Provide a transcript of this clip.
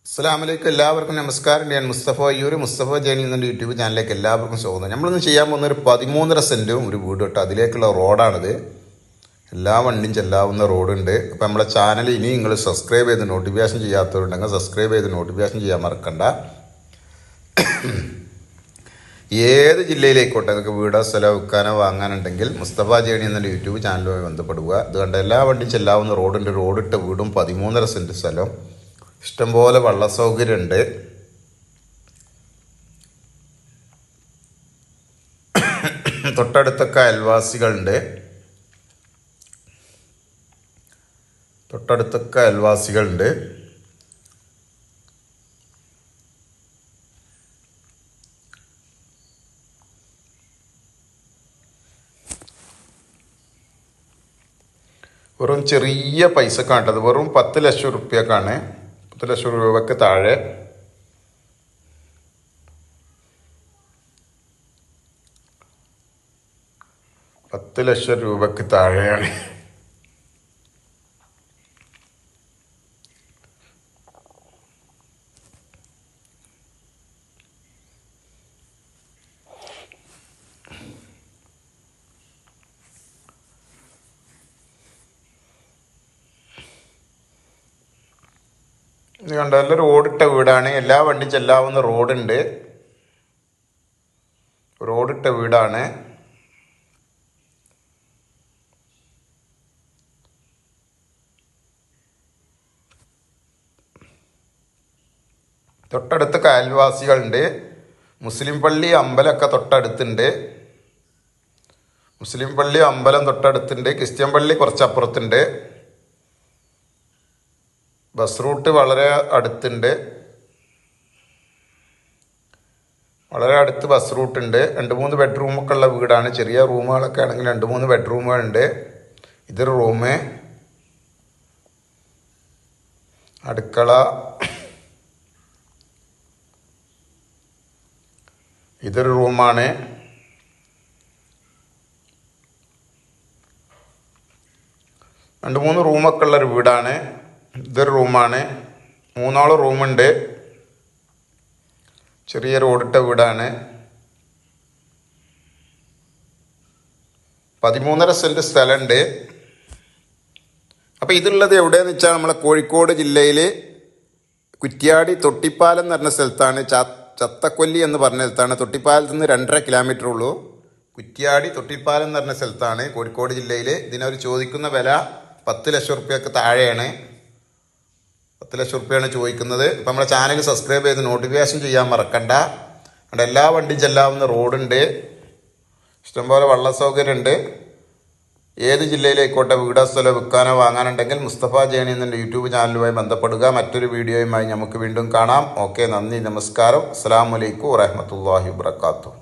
അസ്സലാമലൈക്കും. എല്ലാവർക്കും നമസ്കാരം. ഞാൻ മുസ്തഫ അയ്യൂർ, മുസ്തഫ ജേണി എന്ന യൂട്യൂബ് ചാനലിലേക്ക് എല്ലാവർക്കും സ്വാഗതം. നമ്മളിന്ന് ചെയ്യാൻ പോകുന്ന ഒരു 13.5 സെൻറ്റും ഒരു വീട് തൊട്ട് അതിലേക്കുള്ള റോഡാണിത്. എല്ലാ വണ്ടിയും ചെല്ലാവുന്ന റോഡുണ്ട്. അപ്പോൾ നമ്മളെ ചാനൽ ഇനി നിങ്ങൾ സബ്സ്ക്രൈബ് ചെയ്ത് നോട്ടിഫിക്കേഷൻ ചെയ്യാത്തവരുണ്ടെങ്കിൽ സബ്സ്ക്രൈബ് ചെയ്ത് നോട്ടിഫിക്കേഷൻ ചെയ്യാൻ മറക്കണ്ട. ഏത് ജില്ലയിലേക്കോട്ടെ നിങ്ങൾക്ക് വീടോ സ്ഥലമോ വിൽക്കാനോ വാങ്ങാനുണ്ടെങ്കിൽ മുസ്തഫ ജേണി എന്ന യൂട്യൂബ് ചാനലുമായി ബന്ധപ്പെടുക. അതുകൊണ്ട് എല്ലാ വണ്ടിയും ചെല്ലാവുന്ന റോഡുണ്ട്. റോഡിട്ട വീടും 13.5 സെൻറ്റ് സ്ഥലം, ഇഷ്ടംപോലെ വെള്ള സൗകര്യമുണ്ട്. തൊട്ടടുത്തൊക്കെ അയൽവാസികളുണ്ട്. വെറും ചെറിയ പൈസക്കാണ്ടത്, വെറും 10 ലക്ഷം റുപ്യക്കാണ്. 10 ലക്ഷം രൂപയ്ക്ക് താഴെ. പത്ത് ലക്ഷം രൂപയ്ക്ക് താഴെയാണ്. ഇത് കണ്ടോ, നല്ല റോഡിട്ട വീടാണ്. എല്ലാ വണ്ടിയും ചെല്ലാവുന്ന റോഡിട്ട വീടാണ്. തൊട്ടടുത്ത് അയൽവാസികളുണ്ട്. മുസ്ലിം പള്ളി അമ്പലമൊക്കെ തൊട്ടടുത്തുണ്ട്. മുസ്ലിം പള്ളി അമ്പലം തൊട്ടടുത്തുണ്ട്. ക്രിസ്ത്യൻ പള്ളി കുറച്ചപ്പുറത്തുണ്ട്. ബസ് റൂട്ട് വളരെ അടുത്തുണ്ട്. വളരെ അടുത്ത് ബസ് റൂട്ടുണ്ട്. 2-3 ബെഡ്റൂമൊക്കെ ഉള്ള വീടാണ്. ചെറിയ റൂമുകളൊക്കെ ആണെങ്കിൽ 2-3 ബെഡ്റൂമുകളുണ്ട്. ഇതൊരു റൂമ്, അടുക്കള, ഇതൊരു റൂമാണ്. രണ്ട് മൂന്ന് റൂമൊക്കെ ഉള്ളൊരു വീടാണ്. ഇതൊരു റൂമാണ്. 3 റൂമുണ്ട്. ചെറിയ റോഡിട്ട വീടാണ്. 13.5 സെൻറ്റ് സ്ഥലമുണ്ട്. അപ്പോൾ ഇതുള്ളത് എവിടെയെന്ന് വെച്ചാൽ നമ്മളെ കോഴിക്കോട് ജില്ലയിൽ കുറ്റ്യാടി തൊട്ടിപ്പാലം എന്ന് പറഞ്ഞ സ്ഥലത്താണ്. ചത്തക്കൊല്ലി എന്ന് പറഞ്ഞ സ്ഥലത്താണ്. തൊട്ടിപ്പാലത്ത് നിന്ന് 2.5 കിലോമീറ്റർ ഉള്ളൂ. കുറ്റ്യാടി തൊട്ടിപ്പാലം എന്ന് പറഞ്ഞ സ്ഥലത്താണ്, കോഴിക്കോട് ജില്ലയിൽ. ഇതിനൊരു ചോദിക്കുന്ന വില 10 ലക്ഷം റുപ്യക്ക് താഴെയാണ്. 10 ലക്ഷം റുപ്യാണ് ചോദിക്കുന്നത്. ഇപ്പം നമ്മുടെ ചാനൽ സബ്സ്ക്രൈബ് ചെയ്ത് നോട്ടിഫിക്കേഷൻ ചെയ്യാൻ മറക്കണ്ട. അവിടെ എല്ലാ വണ്ടിയും ചെല്ലാവുന്ന റോഡുണ്ട്. ഇഷ്ടംപോലെ വെള്ള സൗകര്യമുണ്ട്. ഏത് ജില്ലയിലേക്കോട്ടെ വീടോ സ്ഥലമോ വിൽക്കാനോ വാങ്ങാനുണ്ടെങ്കിൽ മുസ്തഫ ജേണി എന്ന യൂട്യൂബ് ചാനലുമായി ബന്ധപ്പെടുക. മറ്റൊരു വീഡിയോയുമായി നമുക്ക് വീണ്ടും കാണാം. ഓക്കെ, നന്ദി, നമസ്കാരം. അസ്സലാമു അലൈക്കും വറഹ്മത്തുള്ളാഹി വബറകാതുഹു.